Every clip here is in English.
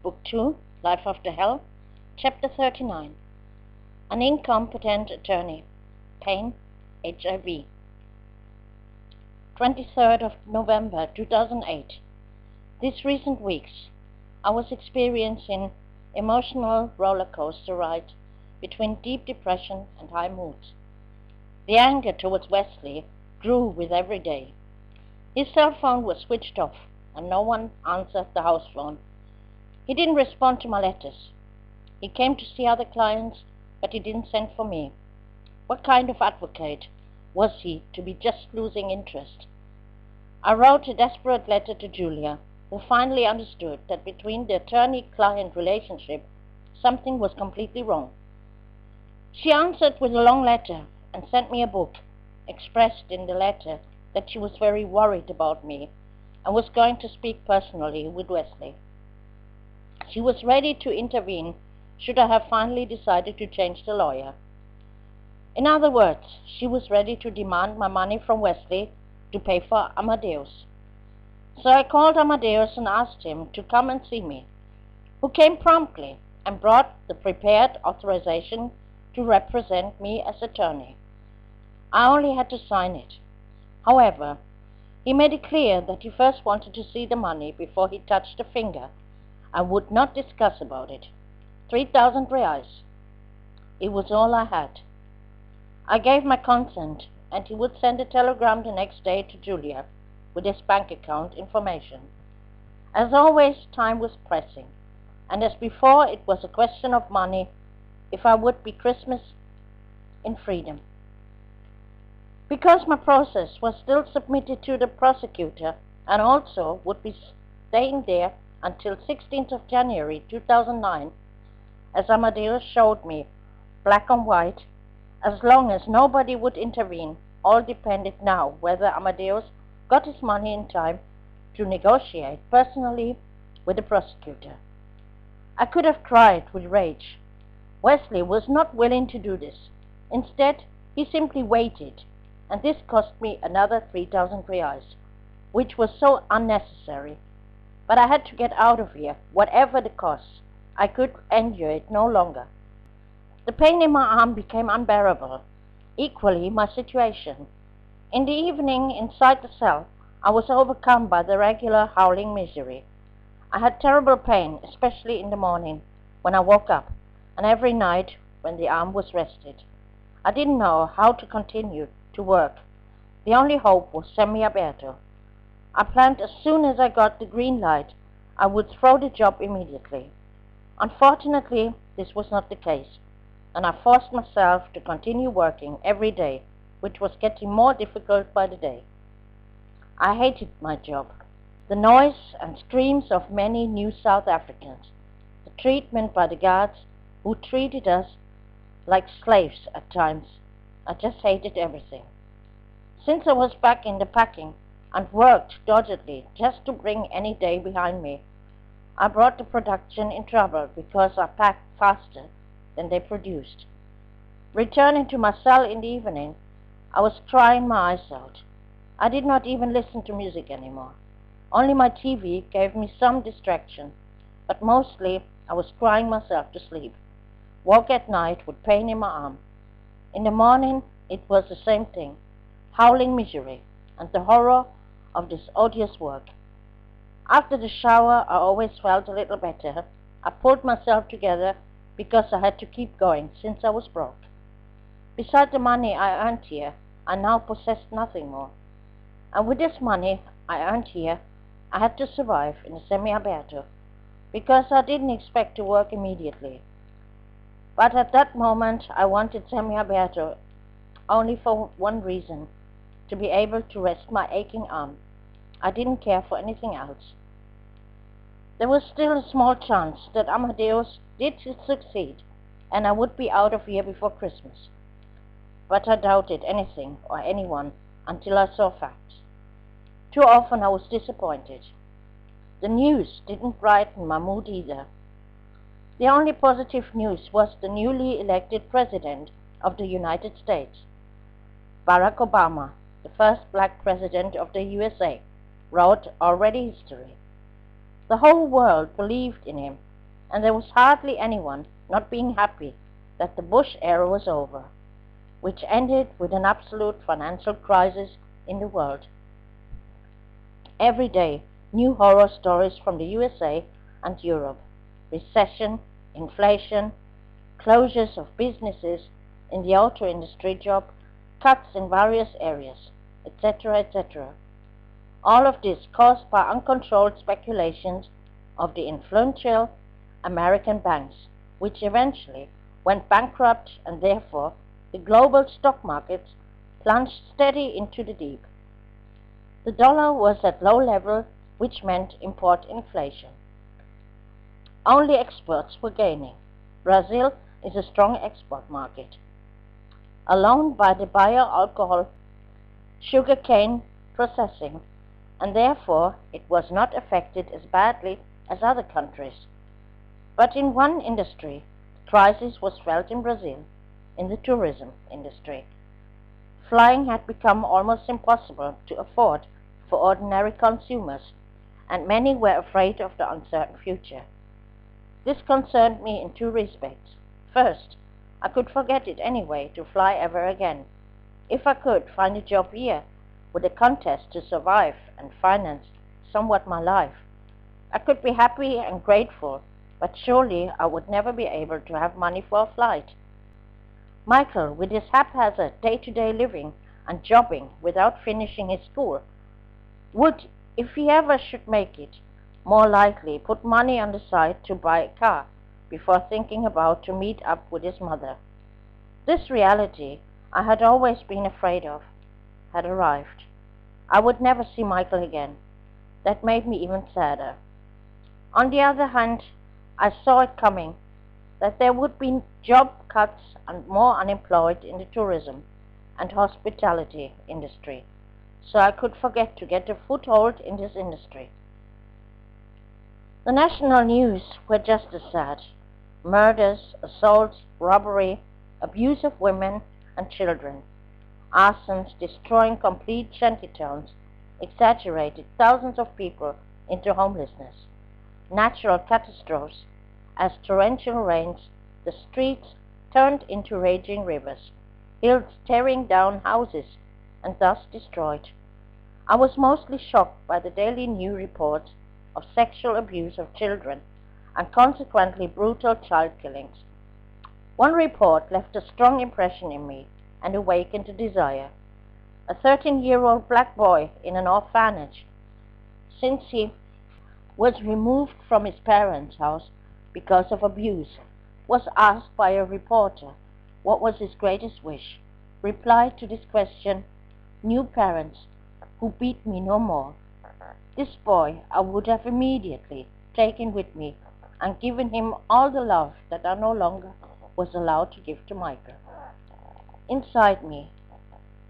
Book 2, Life After Hell, Chapter 39. An Incompetent Attorney. Pain, HIV. 23rd of November 2008. These recent weeks, I was experiencing emotional roller coaster ride between deep depression and high moods. The anger towards Wesley grew with every day. His cell phone was switched off, and no one answered the house phone. He didn't respond to my letters. He came to see other clients, but he didn't send for me. What kind of advocate was he to be just losing interest? I wrote a desperate letter to Julia, who finally understood that between the attorney-client relationship, something was completely wrong. She answered with a long letter and sent me a book, expressed in the letter that she was very worried about me and was going to speak personally with Wesley. She was ready to intervene should I have finally decided to change the lawyer. In other words, she was ready to demand my money from Wesley to pay for Amadeus. So I called Amadeus and asked him to come and see me, who came promptly and brought the prepared authorization to represent me as attorney. I only had to sign it. However, he made it clear that he first wanted to see the money before he touched a finger. I would not discuss about it. 3,000 reais. It was all I had. I gave my consent, and he would send a telegram the next day to Julia with his bank account information. As always, time was pressing, and as before, it was a question of money if I would be Christmas in freedom. Because my process was still submitted to the prosecutor and also would be staying there until 16th of January 2009, as Amadeus showed me, black on white, as long as nobody would intervene, all depended now whether Amadeus got his money in time to negotiate personally with the prosecutor. I could have cried with rage. Wesley was not willing to do this. Instead, he simply waited, and this cost me another 3,000 reais, which was so unnecessary. But I had to get out of here, whatever the cost. I could endure it no longer. The pain in my arm became unbearable, equally my situation. In the evening, inside the cell, I was overcome by the regular howling misery. I had terrible pain, especially in the morning, when I woke up, and every night when the arm was rested. I didn't know how to continue to work. The only hope was semi-aberto. I planned as soon as I got the green light, I would throw the job immediately. Unfortunately, this was not the case, and I forced myself to continue working every day, which was getting more difficult by the day. I hated my job. The noise and screams of many new South Africans, the treatment by the guards who treated us like slaves at times. I just hated everything. Since I was back in the packing and worked doggedly just to bring any day behind me, I brought the production in trouble because I packed faster than they produced. Returning to my cell in the evening, I was crying my eyes out. I did not even listen to music anymore. Only my TV gave me some distraction, but mostly I was crying myself to sleep. Woke at night with pain in my arm. In the morning, it was the same thing, howling misery and the horror of this odious work. After the shower, I always felt a little better. I pulled myself together because I had to keep going since I was broke. Besides the money I earned here, I now possessed nothing more. And with this money I earned here, I had to survive in a semi-aberto because I didn't expect to work immediately. But at that moment, I wanted semi-aberto only for one reason, to be able to rest my aching arm. I didn't care for anything else. There was still a small chance that Amadeus did succeed, and I would be out of here before Christmas. But I doubted anything or anyone until I saw facts. Too often I was disappointed. The news didn't brighten my mood either. The only positive news was the newly elected President of the United States, Barack Obama, the first black president of the USA, wrote already history. The whole world believed in him, and there was hardly anyone not being happy that the Bush era was over, which ended with an absolute financial crisis in the world. Every day, new horror stories from the USA and Europe: recession, inflation, closures of businesses in the auto industry, job cuts in various areas, etc., etc. All of this caused by uncontrolled speculations of the influential American banks, which eventually went bankrupt, and therefore the global stock markets plunged steady into the deep. The dollar was at low level, which meant import inflation. Only exports were gaining. Brazil is a strong export market. Alone by the bio-alcohol sugarcane processing, and therefore it was not affected as badly as other countries. But in one industry, the crisis was felt in Brazil, in the tourism industry. Flying had become almost impossible to afford for ordinary consumers, and many were afraid of the uncertain future. This concerned me in two respects. First, I could forget it anyway to fly ever again. If I could find a job here with a contest to survive and finance somewhat my life, I could be happy and grateful, but surely I would never be able to have money for a flight. Michael, with his haphazard day-to-day living and jobbing without finishing his school, would, if he ever should make it, more likely put money on the side to buy a car before thinking about to meet up with his mother. This reality I had always been afraid of had arrived. I would never see Michael again. That made me even sadder. On the other hand, I saw it coming, that there would be job cuts and more unemployed in the tourism and hospitality industry, so I could forget to get a foothold in this industry. The national news were just as sad. Murders, assaults, robbery, abuse of women and children, arsons destroying complete shantytowns, exaggerated thousands of people into homelessness, natural catastrophes, as torrential rains, the streets turned into raging rivers, hills tearing down houses and thus destroyed. I was mostly shocked by the daily new reports of sexual abuse of children and consequently brutal child killings. One report left a strong impression in me and awakened a desire. A 13-year-old black boy in an orphanage, since he was removed from his parents' house because of abuse, was asked by a reporter what was his greatest wish. Replied to this question, "New parents who beat me no more." This boy I would have immediately taken with me and given him all the love that I no longer was allowed to give to Michael. Inside me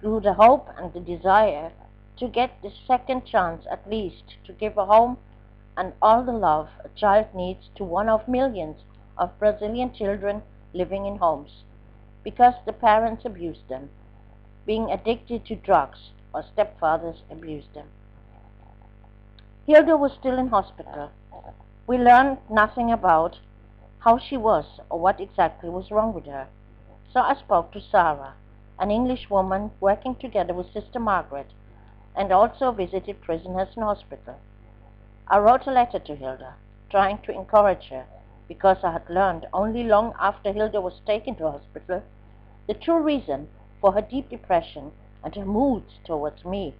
grew the hope and the desire to get this second chance at least to give a home and all the love a child needs to one of millions of Brazilian children living in homes because the parents abused them, being addicted to drugs or stepfathers abused them. Hilda was still in hospital. We learned nothing about how she was or what exactly was wrong with her. So I spoke to Sarah, an English woman working together with Sister Margaret, and also visited prisoners in hospital. I wrote a letter to Hilda, trying to encourage her, because I had learned only long after Hilda was taken to hospital the true reason for her deep depression and her moods towards me.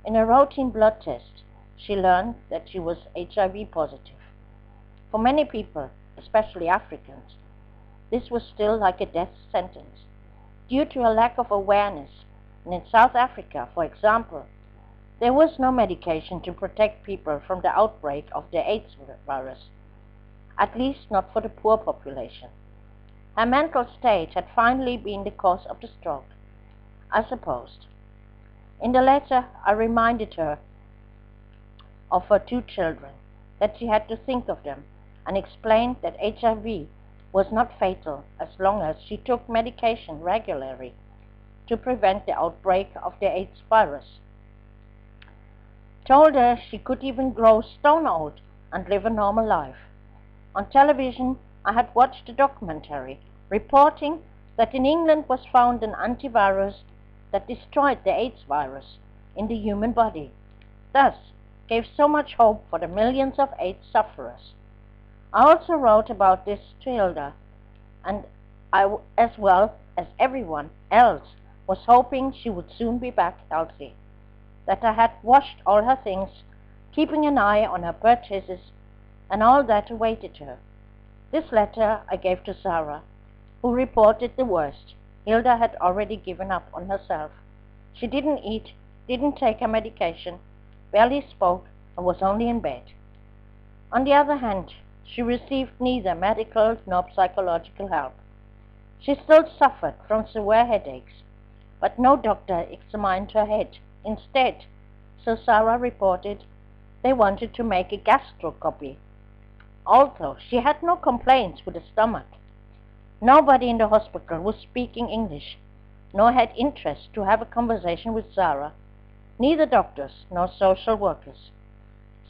In a routine blood test, she learned that she was HIV positive. For many people, especially Africans, this was still like a death sentence, due to a lack of awareness. And in South Africa, for example, there was no medication to protect people from the outbreak of the AIDS virus, at least not for the poor population. Her mental state had finally been the cause of the stroke, I supposed. In the letter, I reminded her of her two children, that she had to think of them, and explained that HIV was not fatal as long as she took medication regularly to prevent the outbreak of the AIDS virus. Told her she could even grow stone old and live a normal life. On television, I had watched a documentary reporting that in England was found an antivirus that destroyed the AIDS virus in the human body, thus gave so much hope for the millions of AIDS sufferers. I also wrote about this to Hilda, and I, as well as everyone else, was hoping she would soon be back healthy, that I had washed all her things, keeping an eye on her purchases, and all that awaited her. This letter I gave to Sarah, who reported the worst. Hilda had already given up on herself. She didn't eat, didn't take her medication, barely spoke, and was only in bed. On the other hand, she received neither medical nor psychological help. She still suffered from severe headaches, but no doctor examined her head. Instead, so Sarah reported, they wanted to make a gastroscopy. Although she had no complaints with the stomach, nobody in the hospital was speaking English, nor had interest to have a conversation with Sarah, neither doctors nor social workers.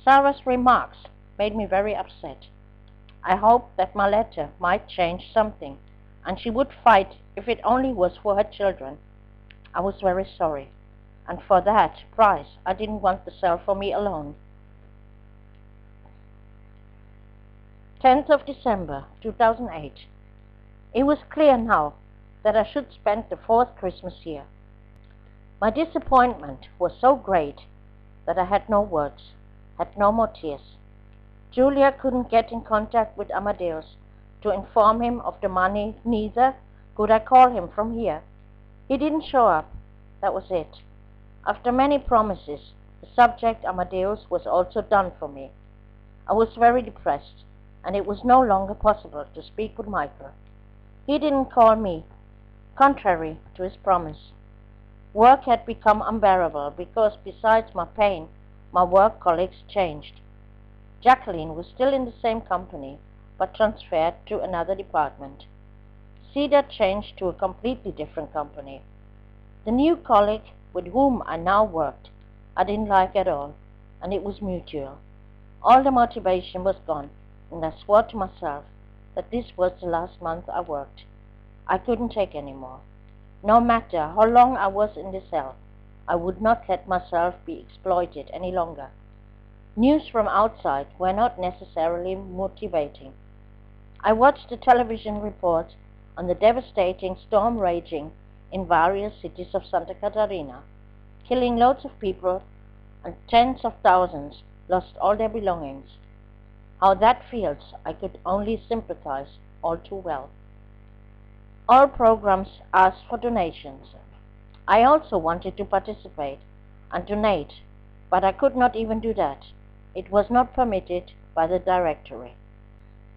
Sarah's remarks made me very upset. I hoped that my letter might change something, and she would fight if it only was for her children. I was very sorry, and for that price I didn't want the cell for me alone. 10th of December 2008. It was clear now that I should spend the fourth Christmas here. My disappointment was so great that I had no words, had no more tears. Julia couldn't get in contact with Amadeus to inform him of the money, neither could I call him from here. He didn't show up. That was it. After many promises, the subject Amadeus was also done for me. I was very depressed, and it was no longer possible to speak with Michael. He didn't call me, contrary to his promise. Work had become unbearable because, besides my pain, my work colleagues changed. Jacqueline was still in the same company, but transferred to another department. Cedar changed to a completely different company. The new colleague with whom I now worked, I didn't like at all, and it was mutual. All the motivation was gone, and I swore to myself that this was the last month I worked. I couldn't take any more. No matter how long I was in the cell, I would not let myself be exploited any longer. News from outside were not necessarily motivating. I watched the television reports on the devastating storm raging in various cities of Santa Catarina, killing loads of people, and tens of thousands lost all their belongings. How that feels, I could only sympathize all too well. All programs asked for donations. I also wanted to participate and donate, but I could not even do that. It was not permitted by the directory.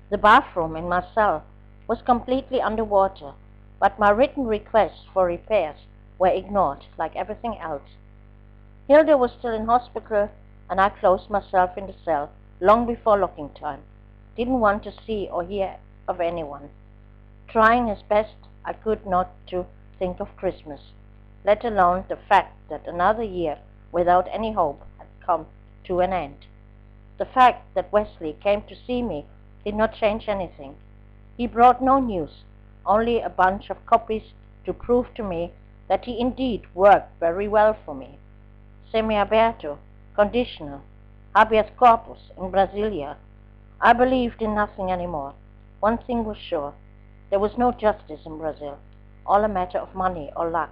The bathroom in my cell was completely underwater, but my written requests for repairs were ignored like everything else. Hilda was still in hospital, and I closed myself in the cell long before locking time. Didn't want to see or hear of anyone. Trying as best I could not to think of Christmas, let alone the fact that another year without any hope had come to an end. The fact that Wesley came to see me did not change anything. He brought no news, only a bunch of copies to prove to me that he indeed worked very well for me. Semi-aberto, conditional, habeas corpus in Brasilia. I believed in nothing anymore. One thing was sure, there was no justice in Brazil, all a matter of money or luck.